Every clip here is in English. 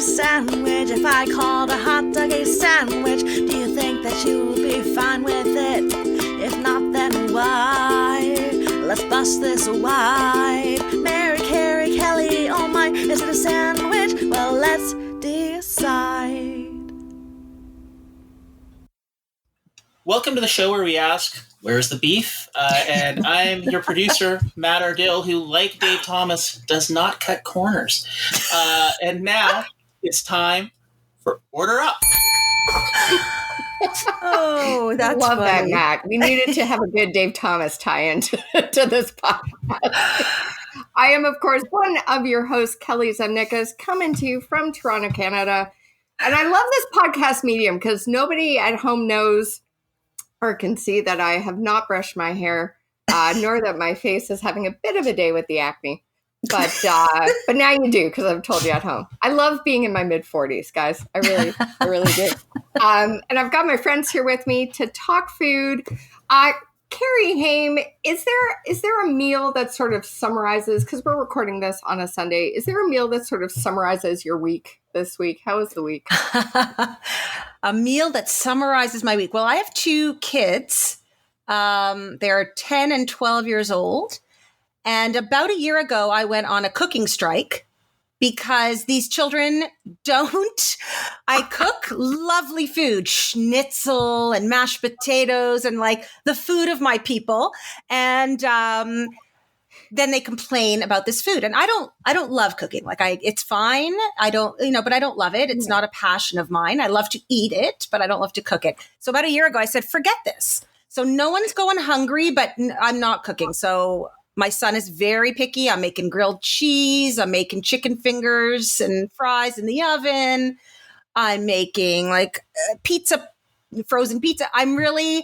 a sandwich. If I called a hot dog a sandwich, do you think that you would be fine with it? If not, then why? Let's bust this wide. Mary, Carrie, Kelly, oh my, is it a sandwich? Well, let's decide. Welcome to the show where we ask, where's the beef? And I'm your producer, Matt Ardill, who, like Dave Thomas, does not cut corners. And now it's time for Order Up. Oh, that's love funny. that, Matt. We needed to have a good Dave Thomas tie-in to this podcast. I am, of course, one of your hosts, Kelly Zemnickas, coming to you from Toronto, Canada. And I love this podcast medium because nobody at home knows or can see that I have not brushed my hair, nor that my face is having a bit of a day with the acne. But now you do, because I've told you at home. I love being in my mid-40s, guys. I really do. And I've got my friends here with me to talk food. Carrie Haim, is there a meal that sort of summarizes, because we're recording this on a Sunday, is there a meal that sort of summarizes your week this week? How was the week? A meal that summarizes my week. Well, I have two kids. They're 10 and 12 years old. And about a year ago, I went on a cooking strike because these children don't. I cook lovely food, schnitzel and mashed potatoes and like the food of my people. And then they complain about this food. And I don't love cooking. Like it's fine. I don't, but I don't love it. It's not a passion of mine. I love to eat it, but I don't love to cook it. So about a year ago, I said, forget this. So no one's going hungry, but I'm not cooking. So my son is very picky. I'm making grilled cheese. I'm making chicken fingers and fries in the oven. I'm making like pizza, frozen pizza. So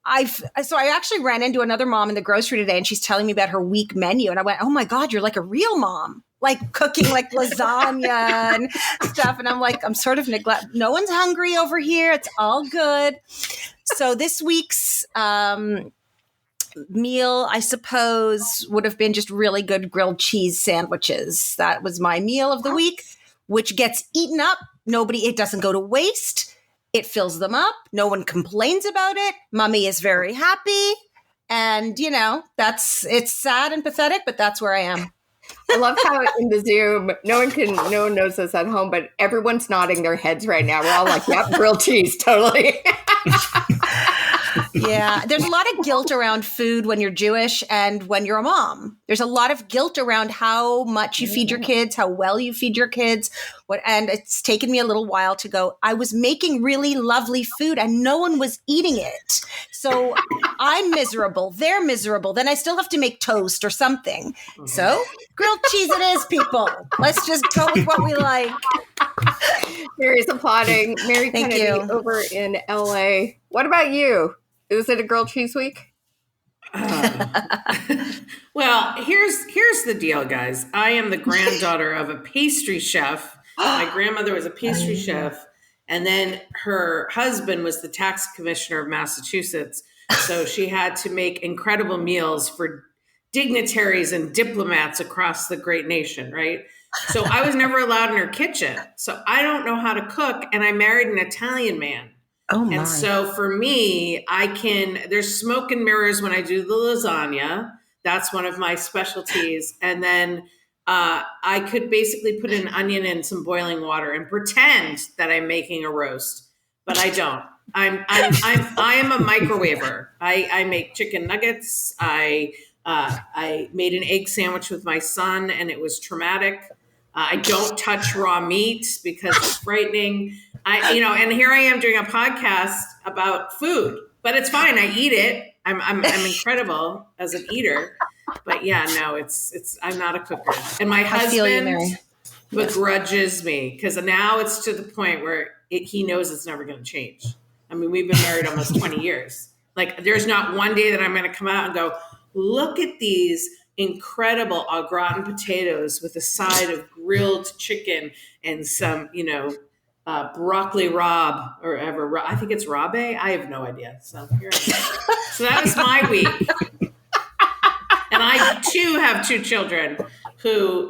I actually ran into another mom in the grocery today and she's telling me about her week menu. And I went, oh my God, you're like a real mom, like cooking like lasagna and stuff. And I'm like, I'm sort of no one's hungry over here. It's all good. So this week's meal, I suppose, would have been just really good grilled cheese sandwiches. That was my meal of the week, which gets eaten up. It doesn't go to waste. It fills them up. No one complains about it. Mommy is very happy. And, it's sad and pathetic, but that's where I am. I love how in the Zoom, no one knows this at home, but everyone's nodding their heads right now. We're all like, yep, grilled cheese, totally. Yeah, there's a lot of guilt around food when you're Jewish and when you're a mom. There's a lot of guilt around how much you feed your kids, how well you feed your kids. And it's taken me a little while to go, I was making really lovely food and no one was eating it. So I'm miserable. They're miserable. Then I still have to make toast or something. Mm-hmm. So grilled cheese it is, people. Let's just go with what we like. Mary's applauding. Mary Thank Kennedy you. Over in LA. What about you? Is it a grilled cheese week? Well, here's the deal, guys. I am the granddaughter of a pastry chef. My grandmother was a pastry chef, and then her husband was the tax commissioner of Massachusetts. So she had to make incredible meals for dignitaries and diplomats across the great nation, right? So I was never allowed in her kitchen. So I don't know how to cook, and I married an Italian man. Oh my. And so for me, there's smoke and mirrors when I do the lasagna. That's one of my specialties. And then I could basically put an onion in some boiling water and pretend that I'm making a roast, but I don't. I am a microwaver. I make chicken nuggets. I made an egg sandwich with my son and it was traumatic. I don't touch raw meat because it's frightening. And here I am doing a podcast about food, but it's fine. I eat it. I'm incredible as an eater, but yeah, no, I'm not a cooker. And my husband begrudges me because now it's to the point where he knows it's never going to change. I mean, we've been married almost 20 years. Like there's not one day that I'm going to come out and go, look at these incredible au gratin potatoes with a side of grilled chicken and some, broccoli rabe or ever. I think it's rabe. I have no idea. So here I am. So that was my week. And I too have two children who,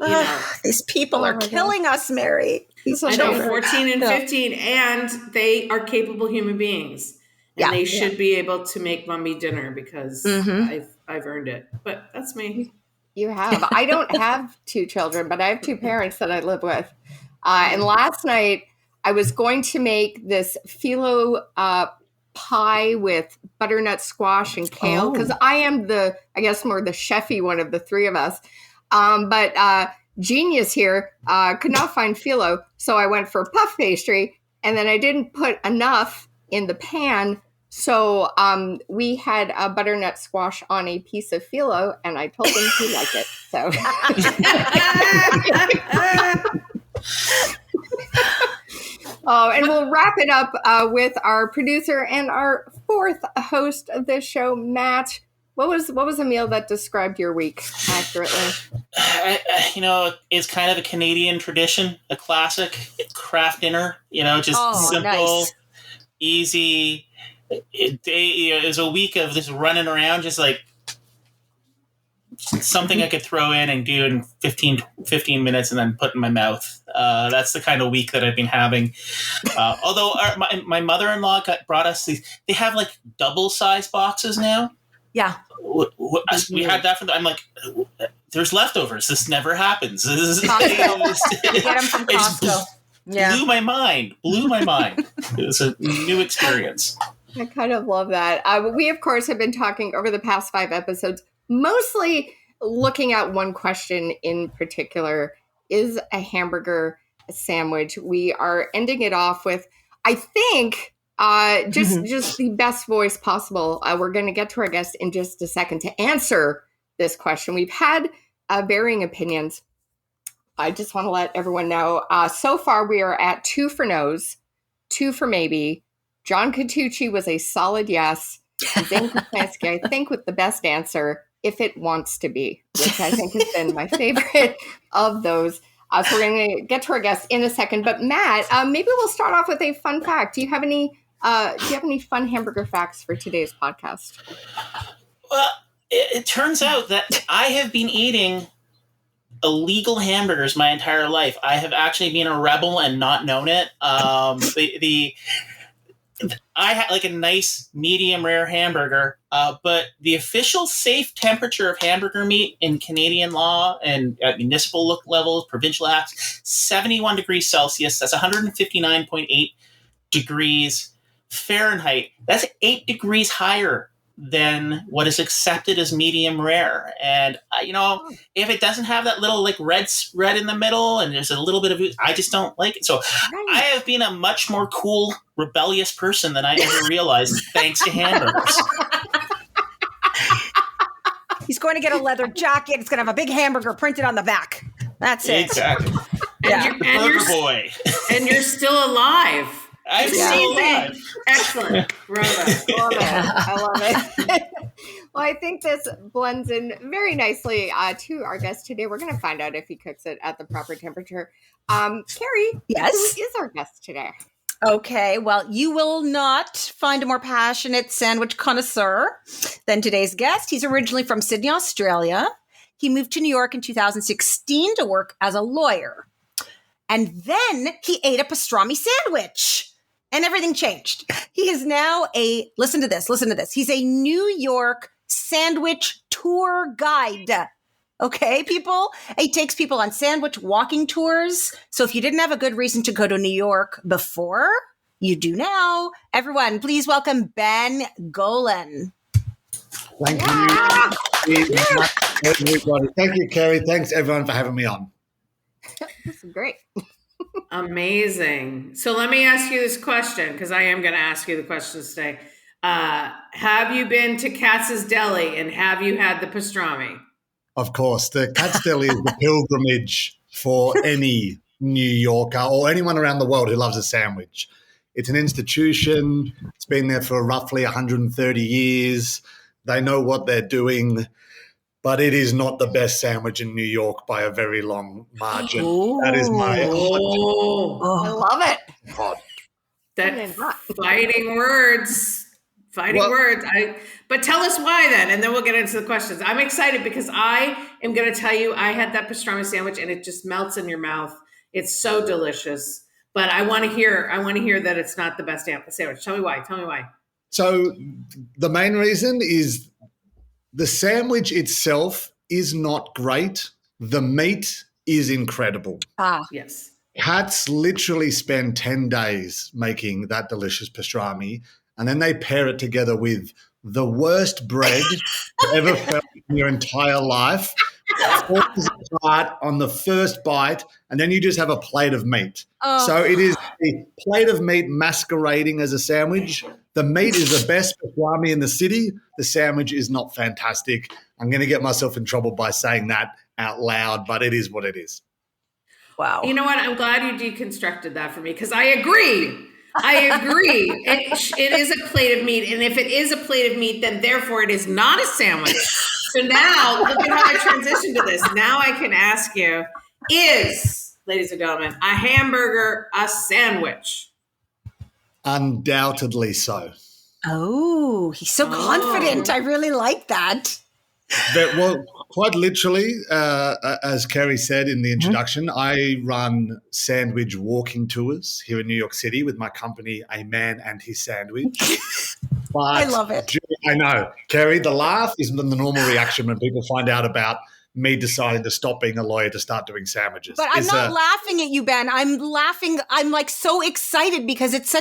these people are killing us, Mary. I know, 14 and 15, and they are capable human beings. And they should be able to make mommy dinner because I've earned it. But that's me. You have. I don't have 2 children, but I have 2 parents that I live with. And last night, I was going to make this phyllo pie with butternut squash and kale because I am more the chefy one of the 3 of us. But Genius here could not find phyllo, so I went for puff pastry, and then I didn't put enough in the pan. So we had a butternut squash on a piece of phyllo, and I told him he liked it. So. And we'll wrap it up with our producer and our 4th host of this show, Matt. What was a meal that described your week accurately? It's kind of a Canadian tradition, a classic craft dinner. Just simple, nice. Easy. It was a week of just running around, just like something I could throw in and do in 15 minutes and then put in my mouth. That's the kind of week that I've been having. Although my mother-in-law brought us these, they have like double-size boxes now. Yeah. We had that I'm like, there's leftovers. This never happens. This Get them from Costco. Blew my mind. It was a new experience. I kind of love that. We, of course, have been talking over the past 5 episodes, mostly looking at one question in particular. Is a hamburger a sandwich? We are ending it off with, I think, just the best voice possible. We're going to get to our guest in just a second to answer this question. We've had varying opinions. I just want to let everyone know. So far, we are at 2 for no's, 2 for maybe. John Catucci was a solid yes. Zane Kuplansky, I think, with the best answer, if it wants to be, which I think has been my favorite of those. So we're going to get to our guest in a second. But Matt, maybe we'll start off with a fun fact. Do you have any fun hamburger facts for today's podcast? Well, it turns out that I have been eating illegal hamburgers my entire life. I have actually been a rebel and not known it. I had like a nice medium rare hamburger, but the official safe temperature of hamburger meat in Canadian law and at municipal levels, provincial acts, 71 degrees Celsius. That's 159.8 degrees Fahrenheit. That's 8 degrees higher than what is accepted as medium rare. And, if it doesn't have that little like red in the middle and there's a little bit of it, I just don't like it. So I have been a much more cool, rebellious person than I ever realized thanks to hamburgers. He's going to get a leather jacket. It's going to have a big hamburger printed on the back. That's it. Exactly. Burger boy. And you're still alive. I'm still alive. Excellent. I love it. Well, I think this blends in very nicely to our guest today. We're going to find out if he cooks it at the proper temperature. Carrie, yes, who is our guest today? Okay, well, you will not find a more passionate sandwich connoisseur than today's guest. He's originally from Sydney, Australia. He moved to New York in 2016 to work as a lawyer. And then he ate a pastrami sandwich. And everything changed. He is now listen to this. He's a New York sandwich tour guide. Okay, people? He takes people on sandwich walking tours. So if you didn't have a good reason to go to New York before, you do now. Everyone, please welcome Ben Gollan. Thank you. Everybody. Thank you, Carrie. Thanks, everyone, for having me on. This is great. Amazing. So let me ask you this question, because I am going to ask you the questions today. Have you been to Katz's Deli and have you had the pastrami? Of course. The Katz's Deli is the pilgrimage for any New Yorker or anyone around the world who loves a sandwich. It's an institution. It's been there for roughly 130 years. They know what they're doing. But it is not the best sandwich in New York by a very long margin. Ooh. That is my I love it. hot. Fighting words. But tell us why then, and then we'll get into the questions. I'm excited because I am going to tell you I had that pastrami sandwich and it just melts in your mouth. It's so delicious. But I want to hear that it's not the best sandwich. Tell me why. So the main reason is the sandwich itself is not great. The meat is incredible. Yes. Cats literally spend 10 days making that delicious pastrami, and then they pair it together with the worst bread you ever felt in your entire life. Falls apart on the first bite, and then you just have a plate of meat. So it is a plate of meat masquerading as a sandwich. The meat is the best pastrami in the city. The sandwich is not fantastic. I'm going to get myself in trouble by saying that out loud, but it is what it is. Wow. You know what? I'm glad you deconstructed that for me because I agree. It is a plate of meat. And if it is a plate of meat, then therefore it is not a sandwich. So now, look at how I transitioned to this. Now I can ask you, is, ladies and gentlemen, a hamburger a sandwich? Undoubtedly so. Oh, he's so confident. I really like that. Well, quite literally, as Kerry said in the introduction, I run sandwich walking tours here in New York City with my company, A Man and His Sandwich. But I love it. I know. Kerry, the laugh is the normal reaction when people find out about me deciding to stop being a lawyer to start doing sandwiches. But I'm not laughing at you, Ben. I'm laughing. I'm like so excited because it's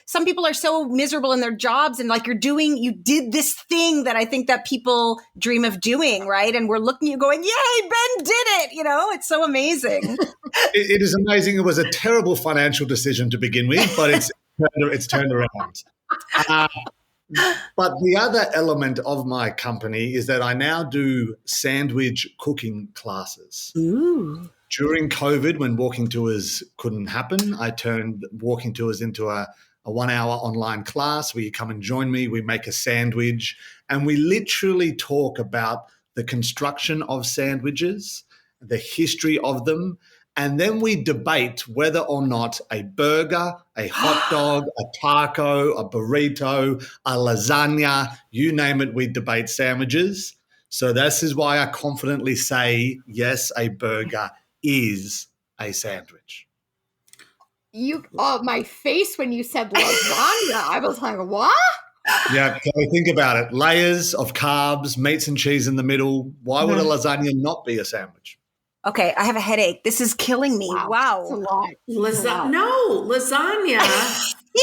some people are so miserable in their jobs and like you did this thing that I think that people dream of doing, right? And we're looking at you going, yay, Ben did it. It's so amazing. It is amazing. It was a terrible financial decision to begin with, but it's turned around. But the other element of my company is that I now do sandwich cooking classes. Ooh. During COVID, when walking tours couldn't happen, I turned walking tours into a 1-hour online class where you come and join me. We make a sandwich and we literally talk about the construction of sandwiches, the history of them, and then we debate whether or not a burger, a hot dog, a taco, a burrito, a lasagna, you name it, we debate sandwiches. So this is why I confidently say, yes, a burger is a sandwich. My face when you said lasagna, I was like, what? Yeah, Kelly, think about it. Layers of carbs, meats and cheese in the middle. Why would a lasagna not be a sandwich? Okay, I have a headache. This is killing me. Wow. That's a lot. No, lasagna.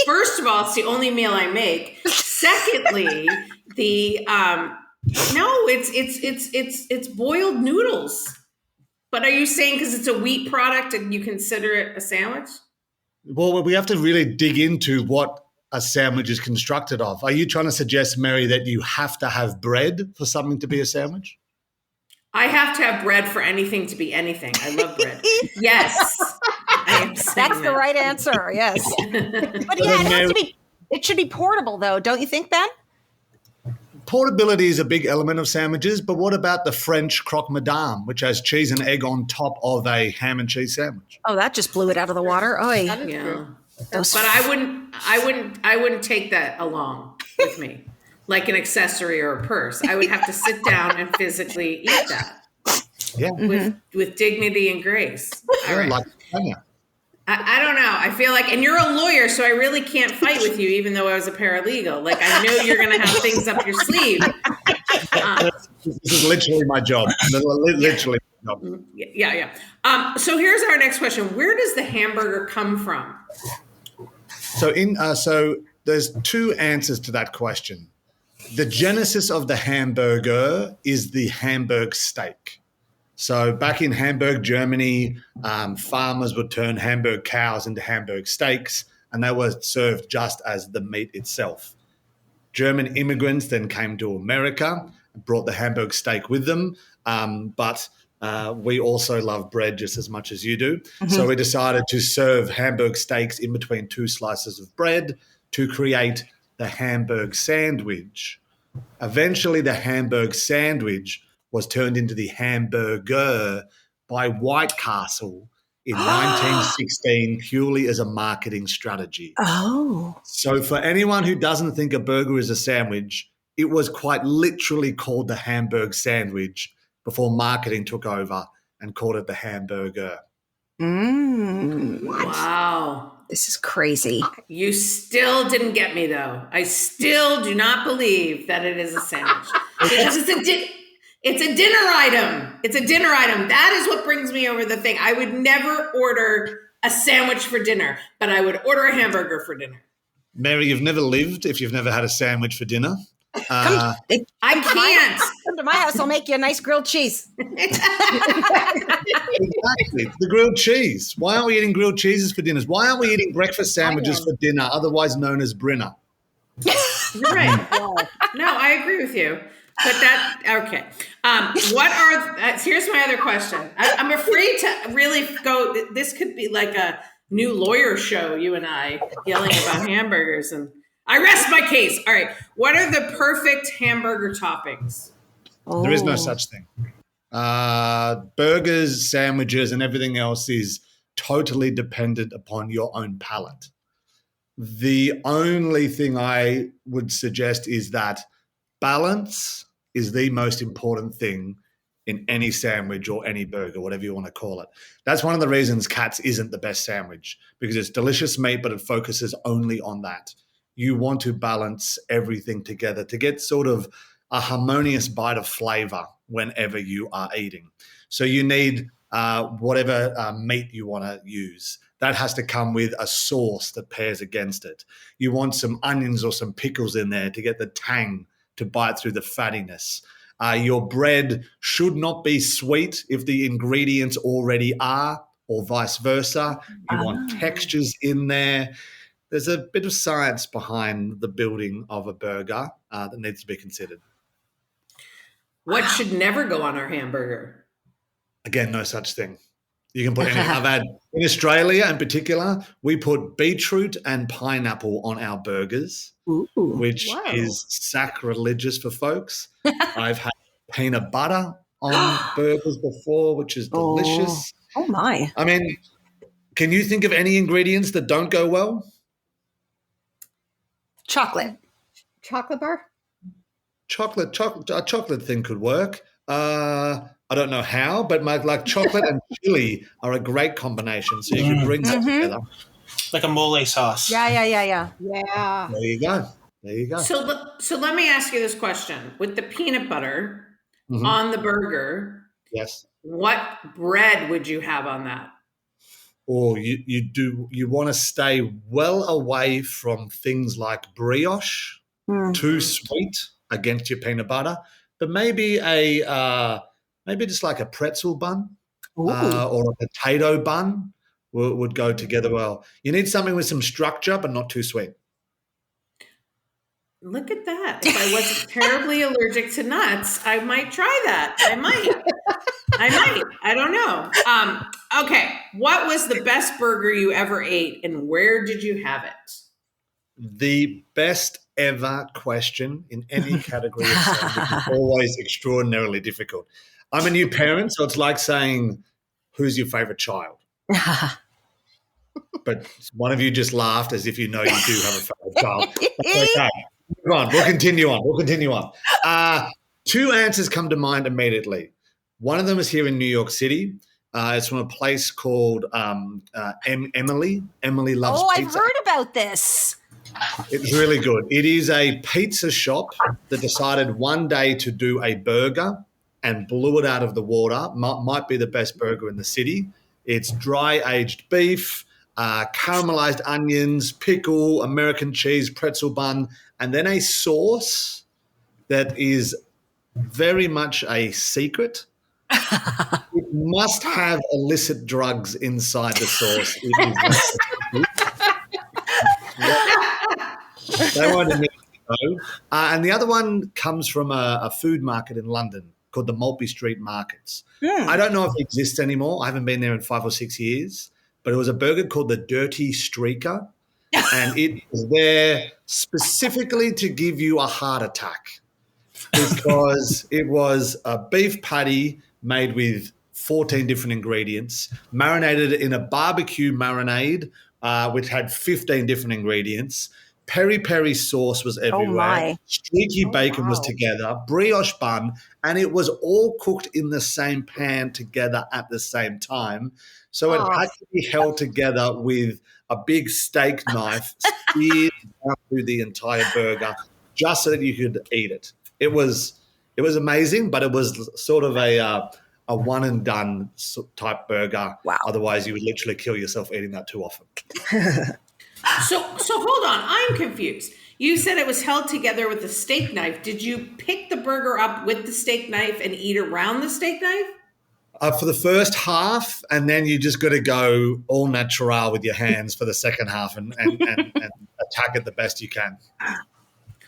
First of all, it's the only meal I make. Secondly, it's boiled noodles. But are you saying because it's a wheat product and you consider it a sandwich? Well, we have to really dig into what a sandwich is constructed of. Are you trying to suggest, Mary, that you have to have bread for something to be a sandwich? I have to have bread for anything to be anything. I love bread. Yes. That's the right answer. Yes. But yeah, it should be portable though. Don't you think, Ben? Portability is a big element of sandwiches, but what about the French croque madame, which has cheese and egg on top of a ham and cheese sandwich? Oh, that just blew it out of the water. Oh, yeah. But I wouldn't take that along with me. Like an accessory or a purse. I would have to sit down and physically eat that. Yeah. With dignity and grace. All right. Like I don't know. I feel like, and you're a lawyer, so I really can't fight with you, even though I was a paralegal. Like, I know you're going to have things up your sleeve. This is literally my job. Literally my job. Yeah. So here's our next question. Where does the hamburger come from? So there's two answers to that question. The genesis of the hamburger is the Hamburg steak. So back in Hamburg, Germany, farmers would turn Hamburg cows into Hamburg steaks, and they were served just as the meat itself. German immigrants then came to America and brought the Hamburg steak with them, but we also love bread just as much as you do. Mm-hmm. So we decided to serve Hamburg steaks in between two slices of bread to create the Hamburg sandwich. Eventually, the Hamburg sandwich was turned into the hamburger by White Castle in 1916 purely as a marketing strategy. Oh. So for anyone who doesn't think a burger is a sandwich, it was quite literally called the Hamburg sandwich before marketing took over and called it the hamburger. Wow. This is crazy. You still didn't get me, though. I still do not believe that it is a sandwich. Because it's a dinner item. It's a dinner item. That is what brings me over the thing. I would never order a sandwich for dinner, but I would order a hamburger for dinner. Mary, you've never lived if you've never had a sandwich for dinner. I can't. Come to my house. I'll make you a nice grilled cheese. Exactly. The grilled cheese. Why aren't we eating grilled cheeses for dinners? Why aren't we eating breakfast sandwiches for dinner, otherwise known as Brinner? You're right. No, I agree with you. But okay. Here's my other question. I'm afraid to really go, this could be like a new lawyer show, you and I yelling about hamburgers, and I rest my case. All right. What are the perfect hamburger toppings? There is no such thing. Burgers, sandwiches, and everything else is totally dependent upon your own palate. The only thing I would suggest is that balance is the most important thing in any sandwich or any burger, whatever you want to call it. That's one of the reasons Katz isn't the best sandwich, because it's delicious meat, but it focuses only on that. You want to balance everything together to get sort of a harmonious bite of flavor whenever you are eating. So you need whatever meat you want to use. That has to come with a sauce that pairs against it. You want some onions or some pickles in there to get the tang to bite through the fattiness. Your bread should not be sweet if the ingredients already are, or vice versa. You want textures in there. There's a bit of science behind the building of a burger that needs to be considered. What should never go on our hamburger? Again, no such thing. You can put anything. I've had, in Australia in particular, we put beetroot and pineapple on our burgers, which is sacrilegious for folks. I've had peanut butter on burgers before, which is delicious. Oh my. I mean, can you think of any ingredients that don't go well? Chocolate bar? A chocolate thing could work. I don't know how, but like chocolate and chili are a great combination. So you can bring that together. Like a mole sauce. Yeah. Yeah. There you go. So let me ask you this question. With the peanut butter on the burger, yes, what bread would you have on that? Or you want to stay well away from things like brioche, too sweet against your peanut butter, but maybe just like a pretzel bun or a potato bun would go together well. You need something with some structure, but not too sweet. Look at that. If I wasn't terribly allergic to nuts, I might try that. I might. I don't know. Okay. What was the best burger you ever ate, and where did you have it? The best ever question in any category of sandwich is always extraordinarily difficult. I'm a new parent, so it's like saying, who's your favorite child? But one of you just laughed as if you know you do have a favorite child. Okay. Come on, we'll continue on. Two answers come to mind immediately. One of them is here in New York City. It's from a place called Emily. Emily Loves Pizza. I've heard about this. It's really good. It is a pizza shop that decided one day to do a burger and blew it out of the water. Might be the best burger in the city. It's dry aged beef, caramelized onions, pickle, American cheese, pretzel bun, and then a sauce that is very much a secret. It must have illicit drugs inside the sauce. They won't admit it, and the other one comes from a food market in London called the Maltby Street Markets. I don't know if it exists anymore. I haven't been there in 5 or 6 years, but it was a burger called the Dirty Streaker, and it was there specifically to give you a heart attack because it was a beef patty made with 14 different ingredients, marinated in a barbecue marinade, which had 15 different ingredients, Peri sauce was everywhere. my. Streaky bacon was wow. together. Brioche bun. And it was all cooked in the same pan together at the same time. So it had to be held together with a big steak knife speared down through the entire burger just so that you could eat it. It was amazing, but it was sort of a one and done type burger. Wow. Otherwise, you would literally kill yourself eating that too often. So hold on. I'm confused. You said it was held together with a steak knife. Did you pick the burger up with the steak knife and eat around the steak knife? For the first half, and then you just got to go all natural with your hands for the second half and attack it the best you can.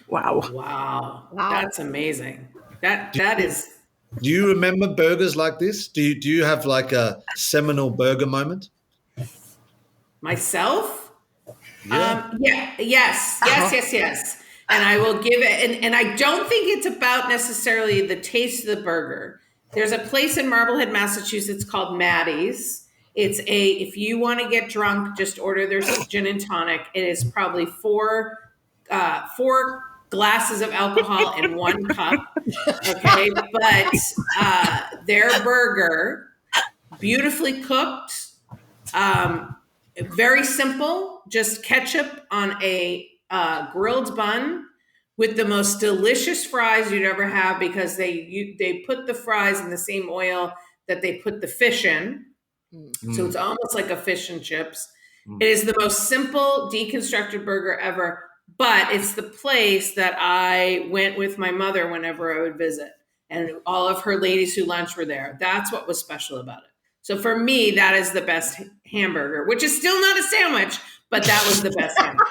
Wow. Wow. That's amazing. That is. Do you remember burgers like this? Do you have like a seminal burger moment? Myself? Yeah. Yes. And I will give it, and I don't think it's about necessarily the taste of the burger. There's a place in Marblehead, Massachusetts called Maddie's. If you want to get drunk, just order their gin and tonic. It is probably four glasses of alcohol in 1 cup. Okay. But their burger, beautifully cooked, very simple, just ketchup on a grilled bun with the most delicious fries you'd ever have, because they put the fries in the same oil that they put the fish in. So it's almost like a fish and chips. It is the most simple deconstructed burger ever, but it's the place that I went with my mother whenever I would visit, and all of her ladies who lunch were there. That's what was special about it. So for me, that is the best hamburger, which is still not a sandwich, but that was the best hamburger.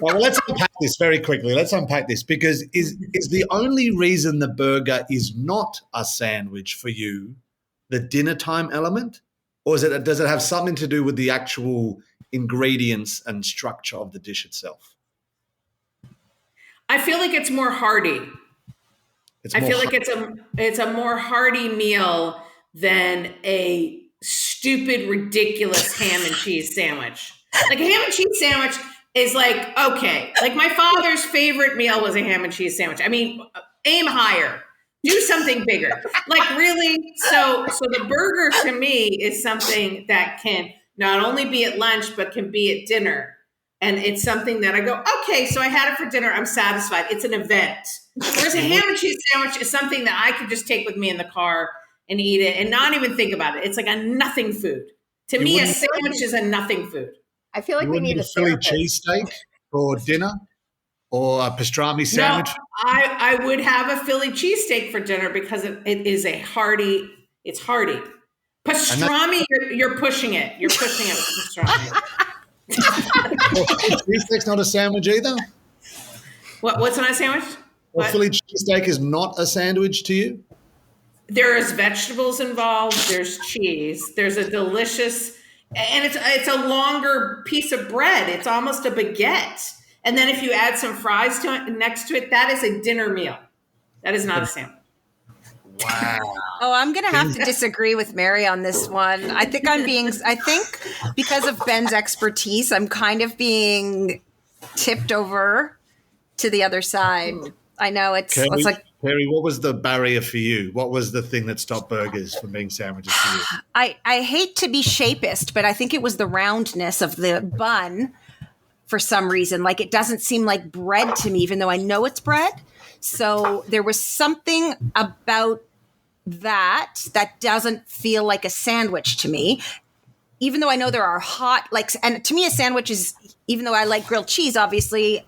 Well, let's unpack this very quickly. Let's unpack this, because is the only reason the burger is not a sandwich for you the dinner time element, or does it have something to do with the actual ingredients and structure of the dish itself? I feel like it's more hearty. It's a more hearty meal than a stupid, ridiculous ham and cheese sandwich. Like a ham and cheese sandwich is like, okay, like my father's favorite meal was a ham and cheese sandwich. I mean, aim higher, do something bigger. Like really, so the burger to me is something that can not only be at lunch, but can be at dinner. And it's something that I go, okay, so I had it for dinner, I'm satisfied. It's an event. Whereas a ham and cheese sandwich is something that I could just take with me in the car and eat it and not even think about it. It's like a nothing food. To me, a sandwich is a nothing food. I feel like we need a Philly cheesesteak for dinner, or a pastrami sandwich? No, I would have a Philly cheesesteak for dinner because it is it's hearty. Pastrami, you're pushing it. You're pushing it with pastrami. Cheesesteak's not a sandwich either? What's not a sandwich? Well, Philly cheesesteak is not a sandwich to you? There is vegetables involved. There's cheese. There's a delicious, and it's a longer piece of bread. It's almost a baguette. And then if you add some fries to it next to it, that is a dinner meal. That is not a sandwich. Wow. Oh, I'm going to have to disagree with Mary on this one. I think because of Ben's expertise, I'm kind of being tipped over to the other side. I know it's like, Perry, what was the barrier for you? What was the thing that stopped burgers from being sandwiches for you? I hate to be shapist, but I think it was the roundness of the bun for some reason. Like it doesn't seem like bread to me, even though I know it's bread. So there was something about that doesn't feel like a sandwich to me, even though I know there are hot, and to me a sandwich is, even though I like grilled cheese, obviously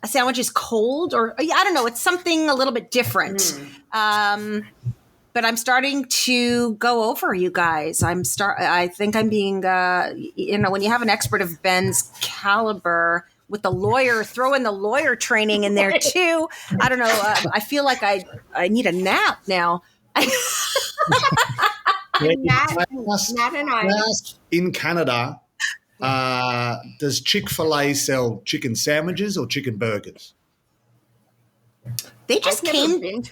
a sandwich is cold, or I don't know, it's something a little bit different. But I'm starting to go over you guys. I think I'm being, when you have an expert of Ben's caliber with the lawyer, throw in the lawyer training in there too. I don't know. I feel like I need a nap now. Matt and I. In Canada, does Chick-fil-A sell chicken sandwiches or chicken burgers? They just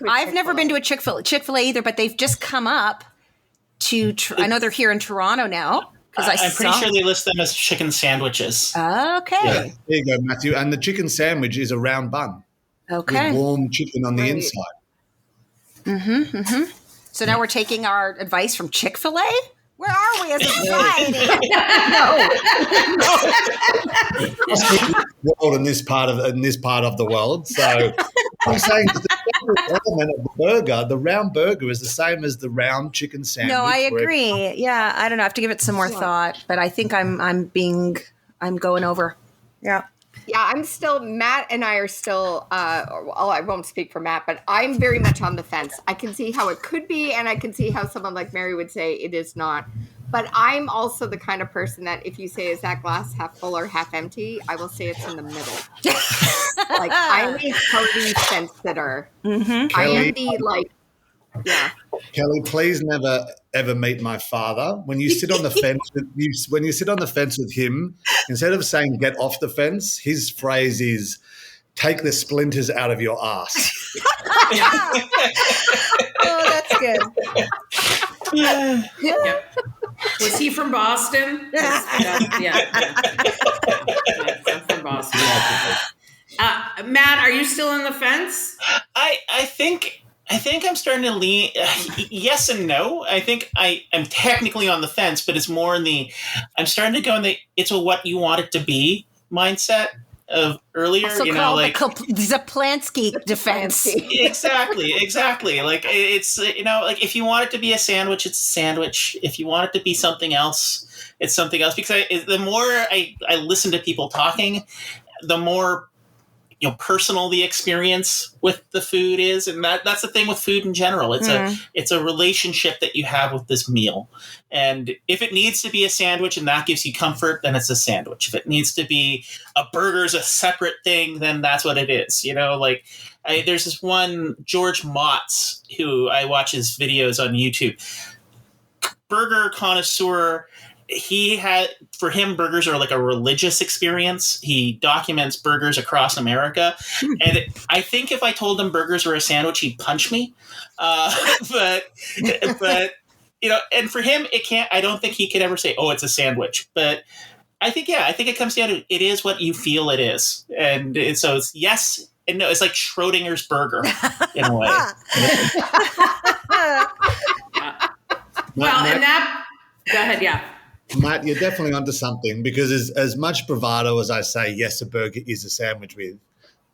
I've never been to a Chick-fil-A either, but they've just come up to, I know they're here in Toronto now. I'm pretty sure they list them as chicken sandwiches. Okay. Yeah, there you go, Matthew. And the chicken sandwich is a round bun Okay. with warm chicken on the inside. So now we're taking our advice from Chick-fil-A? Where are we as a society? World in this part of the world. So I'm saying the element of the burger, the round burger, is the same as the round chicken sandwich. No, I agree. Yeah, I don't know. I have to give it some more thought, but I think I'm going over. Yeah. Yeah, Matt and I are still, well, I won't speak for Matt, but I'm very much on the fence. I can see how it could be, and I can see how someone like Mary would say it is not. But I'm also the kind of person that if you say, is that glass half full or half empty, I will say it's in the middle. Like, I'm a party fence sitter. Mm-hmm. I am the, yeah. Kelly, please never ever meet my father. When you sit on the fence, when you sit on the fence with him, instead of saying "get off the fence," his phrase is "take the splinters out of your ass." Oh, that's good. Yeah. Was he from Boston? Yeah. I'm from Boston. Matt, are you still on the fence? I think I'm starting to lean yes and no. I think I'm technically on the fence, but it's more I'm starting to go in the it's what you want it to be mindset of earlier. Also called the Zaplansky defense. Exactly. Like it's like if you want it to be a sandwich, it's a sandwich. If you want it to be something else, it's something else. Because the more I listen to people talking, the more personal the experience with the food is, and that's the thing with food in general. It's a relationship that you have with this meal, and if it needs to be a sandwich and that gives you comfort, then it's a sandwich. If it needs to be a burger's a separate thing, then that's what it is. There's this one George Motz who I watch his videos on YouTube, burger connoisseur. For him, burgers are like a religious experience. He documents burgers across America. And I think if I told him burgers were a sandwich, he'd punch me. But and for him, I don't think he could ever say, oh, it's a sandwich. But I think it comes down to, it is what you feel it is. And so it's yes and no. It's like Schrodinger's burger in a way. Well, and that, go ahead. Yeah. Matt, you're definitely onto something, because as much bravado as I say, yes, a burger is a sandwich with,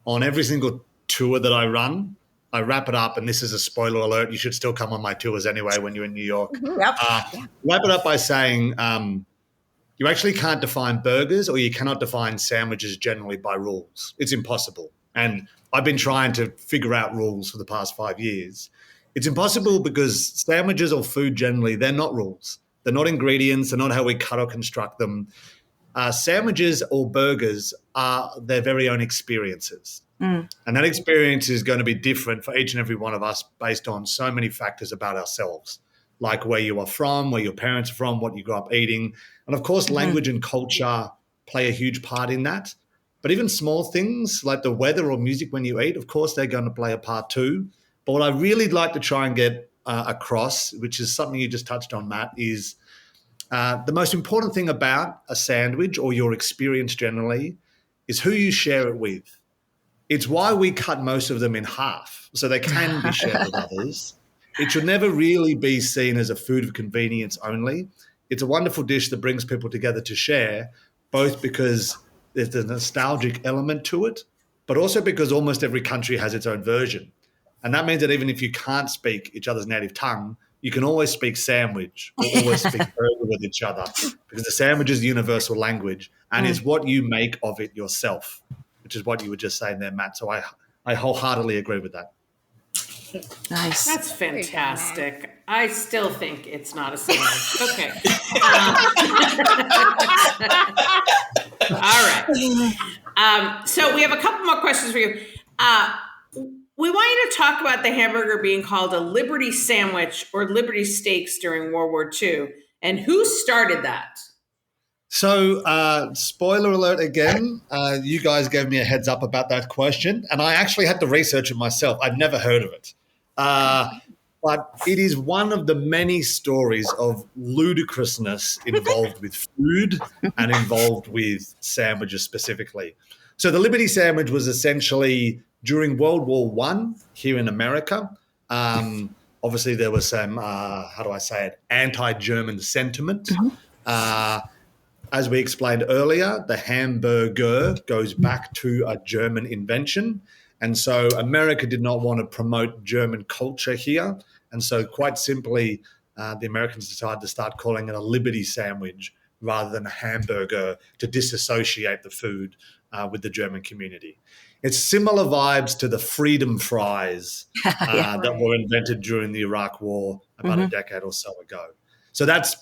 on every single tour that I run, I wrap it up, and this is a spoiler alert. You should still come on my tours anyway when you're in New York. Yep. Wrap it up by saying you actually can't define burgers, or you cannot define sandwiches generally by rules. It's impossible. And I've been trying to figure out rules for the past 5 years. It's impossible because sandwiches or food generally, they're not rules. They're not ingredients. They're not how we cut or construct them. Sandwiches or burgers are their very own experiences. And that experience is going to be different for each and every one of us based on so many factors about ourselves, like where you are from, where your parents are from, what you grew up eating. And, of course, language and culture play a huge part in that. But even small things like the weather or music when you eat, of course, they're going to play a part too. But what I really like to try and get across, which is something you just touched on, Matt, is the most important thing about a sandwich or your experience generally is who you share it with. It's why we cut most of them in half so they can be shared with others. It should never really be seen as a food of convenience only. It's a wonderful dish that brings people together to share, both because there's a nostalgic element to it, but also because almost every country has its own version. And that means that even if you can't speak each other's native tongue, you can always speak sandwich or always speak burger with each other, because the sandwich is the universal language and is what you make of it yourself, which is what you were just saying there, Matt. So I wholeheartedly agree with that. Nice. That's fantastic. I still think it's not a sandwich. Okay. All right. So we have a couple more questions for you. We want you to talk about the hamburger being called a Liberty sandwich or Liberty steaks during World War II, and who started that? So, spoiler alert again, you guys gave me a heads up about that question, and I actually had to research it myself. I'd never heard of it. but it is one of the many stories of ludicrousness involved with food and involved with sandwiches specifically. So the Liberty Sandwich was essentially during World War I here in America. Obviously, there was some, anti-German sentiment. As we explained earlier, the hamburger goes back to a German invention. And so America did not want to promote German culture here. And so quite simply, the Americans decided to start calling it a Liberty Sandwich rather than a hamburger to disassociate the food with the German community. It's similar vibes to the freedom fries that were invented during the Iraq War about a decade or so ago. So that's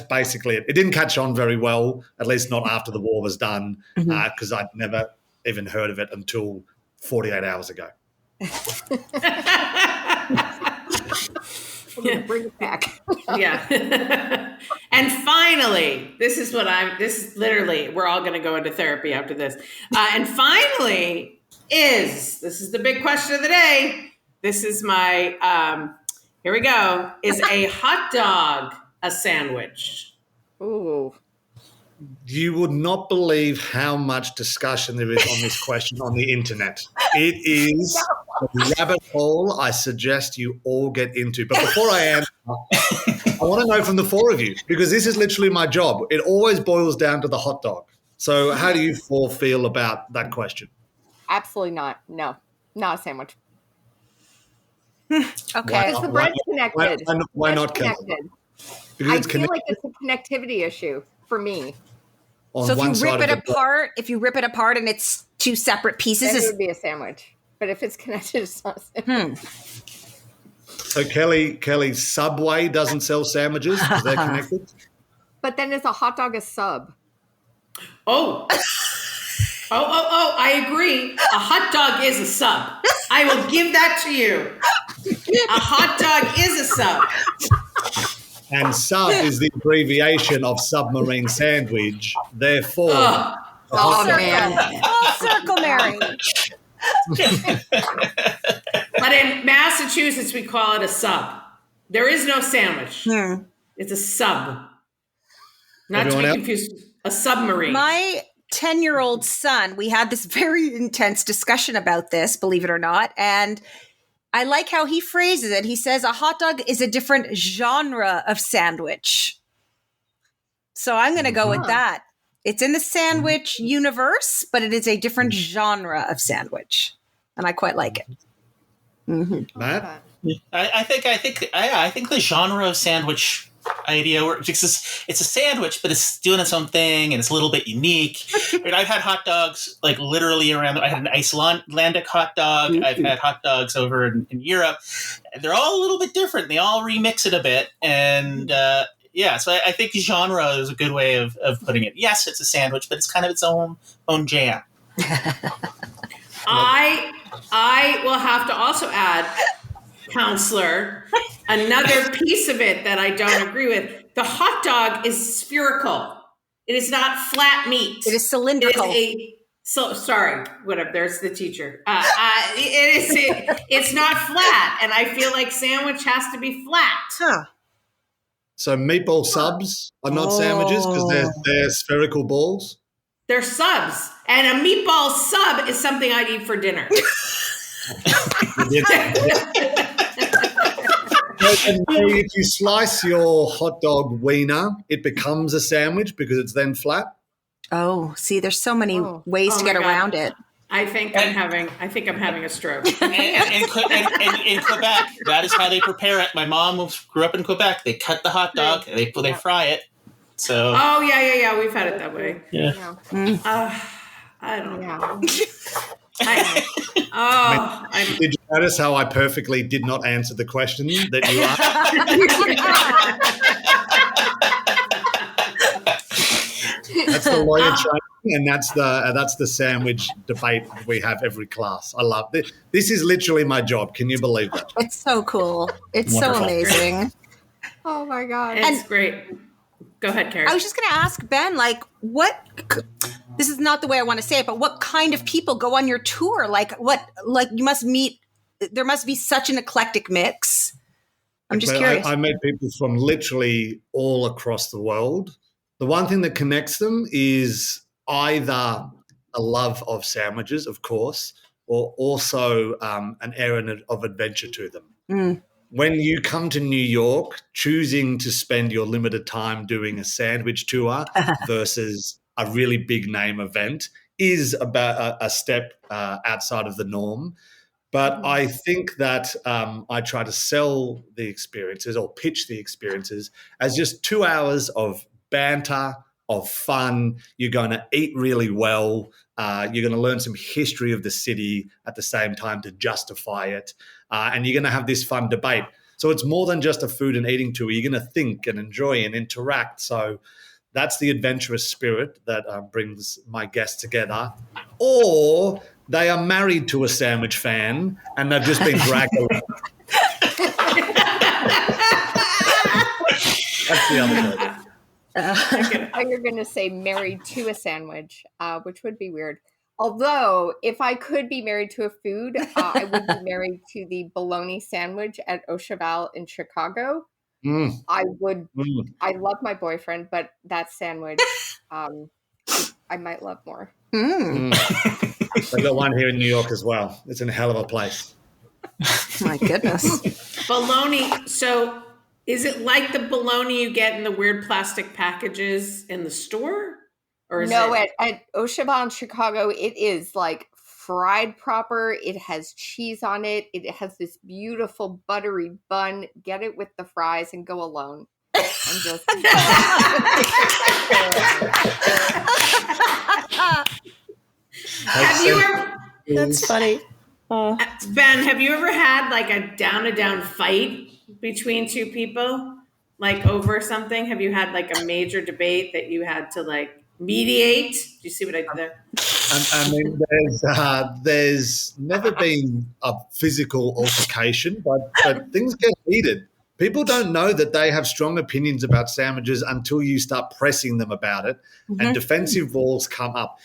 basically it. It didn't catch on very well, at least not after the war was done, because I'd never even heard of it until 48 hours ago. We're gonna bring it back. Yeah. And finally, this is literally, we're all going to go into therapy after this. And finally this is the big question of the day. This is my, here we go. Is a hot dog a sandwich? Ooh. You would not believe how much discussion there is on this question on the internet. It is a rabbit hole I suggest you all get into. But before I answer, I want to know from the four of you, because this is literally my job. It always boils down to the hot dog. So how do you four feel about that question? Absolutely not. No, not a sandwich. Okay. Because the bread's connected. Why not connected? Because I feel like it's a connectivity issue for me. So if you rip it apart and it's two separate pieces, then it would be a sandwich. But if it's connected, it's not a sandwich. So Kelly, Subway doesn't sell sandwiches because they're connected. But then is a hot dog a sub? Oh, I agree. A hot dog is a sub. I will give that to you. A hot dog is a sub. And sub is the abbreviation of submarine sandwich. Therefore, Full circle, Mary. But in Massachusetts, we call it a sub. There is no sandwich. It's a sub. Not Everyone to be else? confused. A submarine. My 10-year-old son, we had this very intense discussion about this, believe it or not. And I like how he phrases it. He says a hot dog is a different genre of sandwich. So I'm going to go with that. It's in the sandwich universe, but it is a different genre of sandwich. And I quite like it. Matt? I think the genre of sandwich idea works because it's a sandwich, but it's doing its own thing and it's a little bit unique. And I've had hot dogs like literally around. I had an Icelandic hot dog. I've had hot dogs over in Europe. They're all a little bit different. They all remix it a bit, and so I think genre is a good way of putting it. Yes, it's a sandwich, but it's kind of its own jam. I will have to also add, counselor, another piece of it that I don't agree with. The hot dog is spherical. It is not flat meat. It is cylindrical. Sorry, whatever. There's the teacher. It's not flat, and I feel like sandwich has to be flat. Huh. So meatball subs are not sandwiches because they're spherical balls? They're subs, and a meatball sub is something I'd eat for dinner. And if you slice your hot dog wiener, it becomes a sandwich because it's then flat. Oh, see, there's so many ways to get around it. I think I'm having a stroke. And in Quebec, that is how they prepare it. My mom grew up in Quebec. They cut the hot dog, and they fry it. So. Oh yeah, we've had it that way. Yeah. I don't know. Did you notice how I perfectly did not answer the question that you asked? That's the lawyer training, and that's the sandwich debate we have every class. I love it. This is literally my job. Can you believe that? It's so cool. It's wonderful. So amazing. Oh my God. It's great. Go ahead, Carrie. I was just going to ask Ben, this is not the way I want to say it, but what kind of people go on your tour? There must be such an eclectic mix. I'm just curious. I met people from literally all across the world. The one thing that connects them is either a love of sandwiches, of course, or also an errand of adventure to them. Mm. When you come to New York, choosing to spend your limited time doing a sandwich tour versus a really big name event is about a step outside of the norm. But I think that I try to sell the experiences or pitch the experiences as just 2 hours of banter, of fun. You're going to eat really well. You're going to learn some history of the city at the same time to justify it. And you're going to have this fun debate. So it's more than just a food and eating tour. You're going to think and enjoy and interact. So that's the adventurous spirit that brings my guests together. Or they are married to a sandwich fan and they've just been dragged along. That's the other word. You're going to say married to a sandwich, which would be weird. Although, if I could be married to a food, I would be married to the bologna sandwich at Au Cheval in Chicago. I would. I love my boyfriend, but that sandwich, I might love more. They've got one here in New York as well. It's in a hell of a place. My goodness. Bologna. So is it like the bologna you get in the weird plastic packages in the store? Or is No, it... at Au Cheval in Chicago, it is like fried proper. It has cheese on it. It has this beautiful buttery bun. Get it with the fries and go alone. I'm just... Have you ever... That's funny. Ben, have you ever had like a down-to-down fight between two people? Like over something? Have you had like a major debate that you had to like mediate? Do you see what I did there? I mean, there's never been a physical altercation, but things get heated. People don't know that they have strong opinions about sandwiches until you start pressing them about it, and defensive walls come up.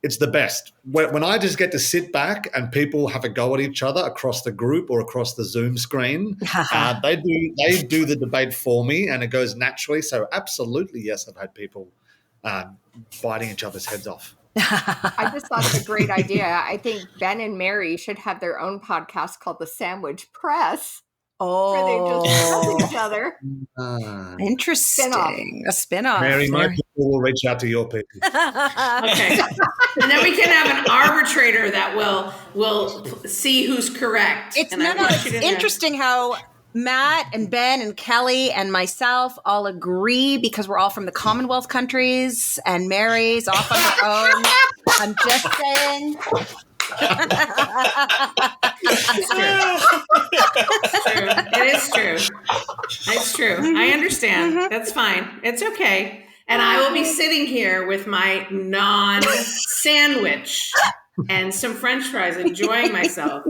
It's the best. When I just get to sit back and people have a go at each other across the group or across the Zoom screen, they do the debate for me, and it goes naturally. So absolutely, yes, I've had people biting each other's heads off. I just thought of a great idea. I think Ben and Mary should have their own podcast called The Sandwich Press. Where they just press each other. Interesting. Spin-off. A spin-off. Mary, my people will reach out to your people. Okay. And then we can have an arbitrator that will see who's correct. It's interesting how Matt and Ben and Kelly and myself all agree because we're all from the Commonwealth countries, and Mary's off on her own. I'm just saying. It's true. It is true. It's true. I understand. That's fine. It's okay. And I will be sitting here with my non-sandwich and some French fries, enjoying myself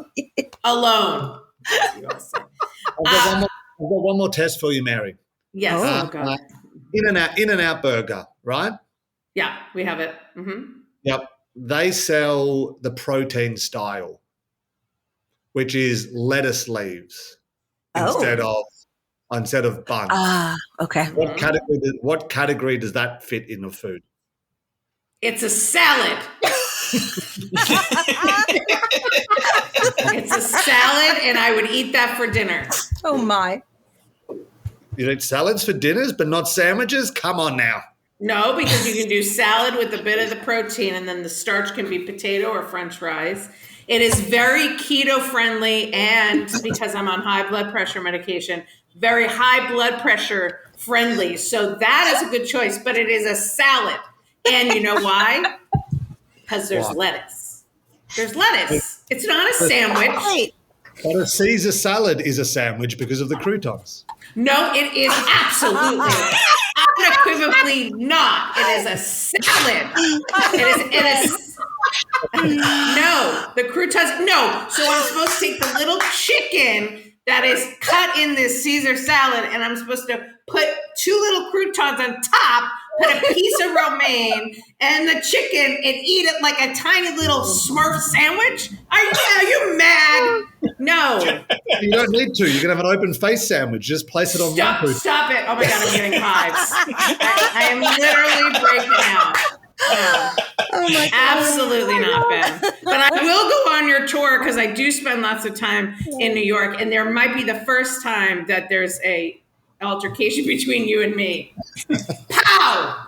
alone. I've got one more test for you, Mary. Yes. Oh, God. In-N-Out burger, right? Yeah, we have it. Mm-hmm. Yep. They sell the protein style, which is lettuce leaves instead of buns. Okay. What category does that fit in the food? It's a salad. It's a salad, and I would eat that for dinner. Oh my! You eat salads for dinners, but not sandwiches? Come on now. No, because you can do salad with a bit of the protein, and then the starch can be potato or French fries. It is very keto friendly, and because I'm on high blood pressure medication, very high blood pressure friendly. So that is a good choice, but it is a salad. And you know why? Because there's lettuce. There's lettuce. It's not a sandwich. Right. But a Caesar salad is a sandwich because of the croutons. No, it is absolutely unequivocally not. It is a salad. It is. No, the croutons. No. So I'm supposed to take the little chicken that is cut in this Caesar salad, and I'm supposed to put 2 little croutons on top, put a piece of romaine and the chicken, and eat it like a tiny little Smurf sandwich? Are you mad? No. You don't need to. You can have an open face sandwich. Just place it on one crouton. Stop it. Oh my God, I'm getting hives. I am literally breaking out. No. Oh my God. Absolutely not, Ben. But I will go on your tour because I do spend lots of time in New York, and there might be the first time that there's a altercation between you and me. Pow!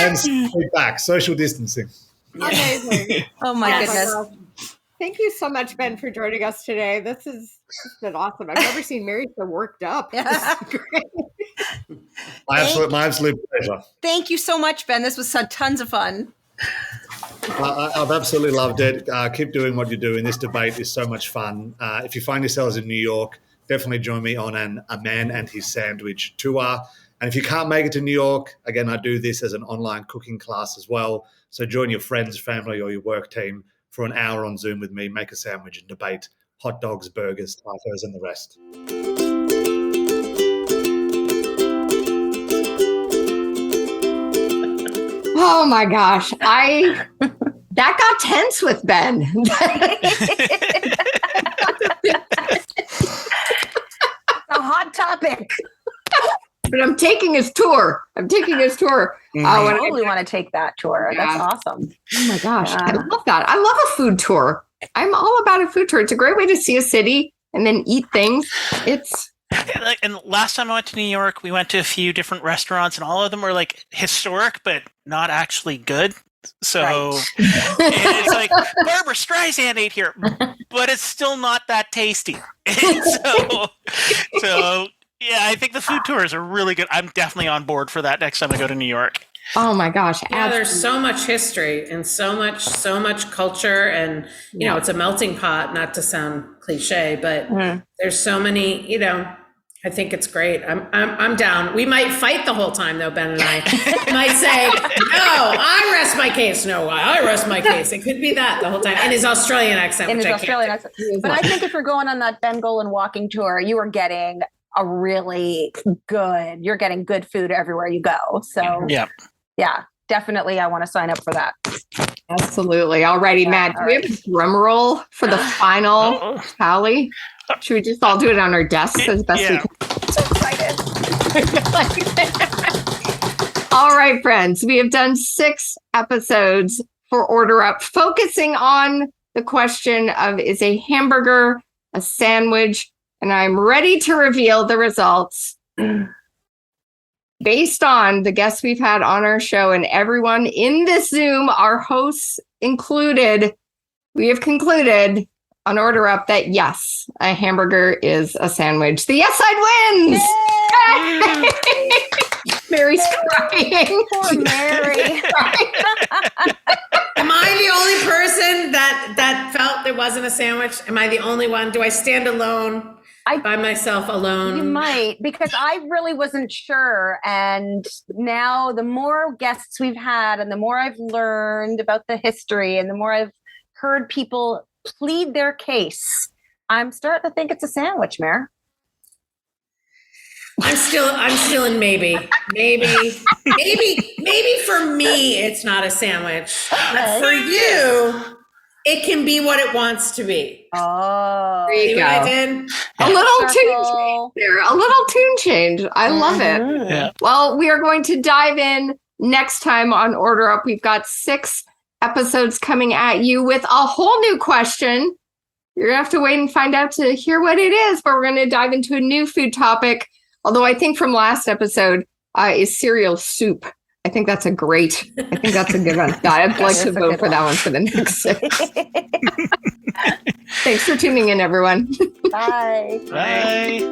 And stay back. Social distancing. Amazing. Oh my goodness. Thank you so much, Ben, for joining us today. This has been awesome. I've never seen Mary so worked up. This is great. My absolute pleasure. Thank you so much, Ben. This was tons of fun. I've absolutely loved it. Keep doing what you're doing. This debate is so much fun. If you find yourselves in New York, definitely join me on A Man and His Sandwich tour. And if you can't make it to New York, again, I do this as an online cooking class as well. So join your friends, family, or your work team for an hour on Zoom with me, make a sandwich and debate hot dogs, burgers, tacos, and the rest. Oh my gosh. That got tense with Ben. A hot topic. But I'm taking his tour. I totally want to take that tour. Yeah. That's awesome. Oh my gosh. I love that. I love a food tour. I'm all about a food tour. It's a great way to see a city and then eat things. And last time I went to New York, we went to a few different restaurants, and all of them were like historic, but not actually good. So it's like Barbara Streisand ate here, but it's still not that tasty. so yeah, I think the food tours are really good. I'm definitely on board for that next time I go to New York. Oh my gosh. Yeah, there's so much history and so much culture, and you know, it's a melting pot, not to sound cliche, but there's so many, I think it's great. I'm down. We might fight the whole time though, Ben and I. Might say, no, I rest my case. No, I rest my case. It could be that the whole time. In his Australian accent. But I think if you're going on that Ben Gollan walking tour, you are getting you're getting good food everywhere you go. So yeah, definitely I want to sign up for that. Absolutely. Alrighty, Matt, do we have a drum roll for the final tally? Should we just all do it on our desks as best we can? I'm so excited. All right, friends, we have done 6 episodes for Order Up, focusing on the question of, is a hamburger a sandwich? And I'm ready to reveal the results. Based on the guests we've had on our show and everyone in this Zoom, our hosts included, we have concluded on Order Up that yes, a hamburger is a sandwich. The yes side wins! Mary's crying. Poor Mary. Am I the only person that felt there wasn't a sandwich? Am I the only one? Do I stand alone? By myself alone? You might, because I really wasn't sure. And now the more guests we've had and the more I've learned about the history and the more I've heard people plead their case, I'm starting to think it's a sandwich, Mare. I'm still in maybe for me it's not a sandwich. But for you, it can be what it wants to be. Oh, there you go. What I did? A little tune change there. A little tune change. I love it. Yeah. Well, we are going to dive in next time on Order Up. We've got 6 episodes coming at you with a whole new question. You're going to have to wait and find out to hear what it is, but we're going to dive into a new food topic. Although I think from last episode is cereal soup. I think that's a good one. I'd like to vote for that one for the next 6. Thanks for tuning in, everyone. Bye. Bye.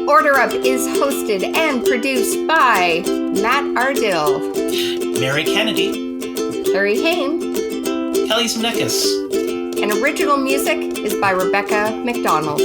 Order Up is hosted and produced by Matt Ardill, Mary Kennedy, Larry Hain, Kelly Zemeckis. and original music is by Rebecca McDonald.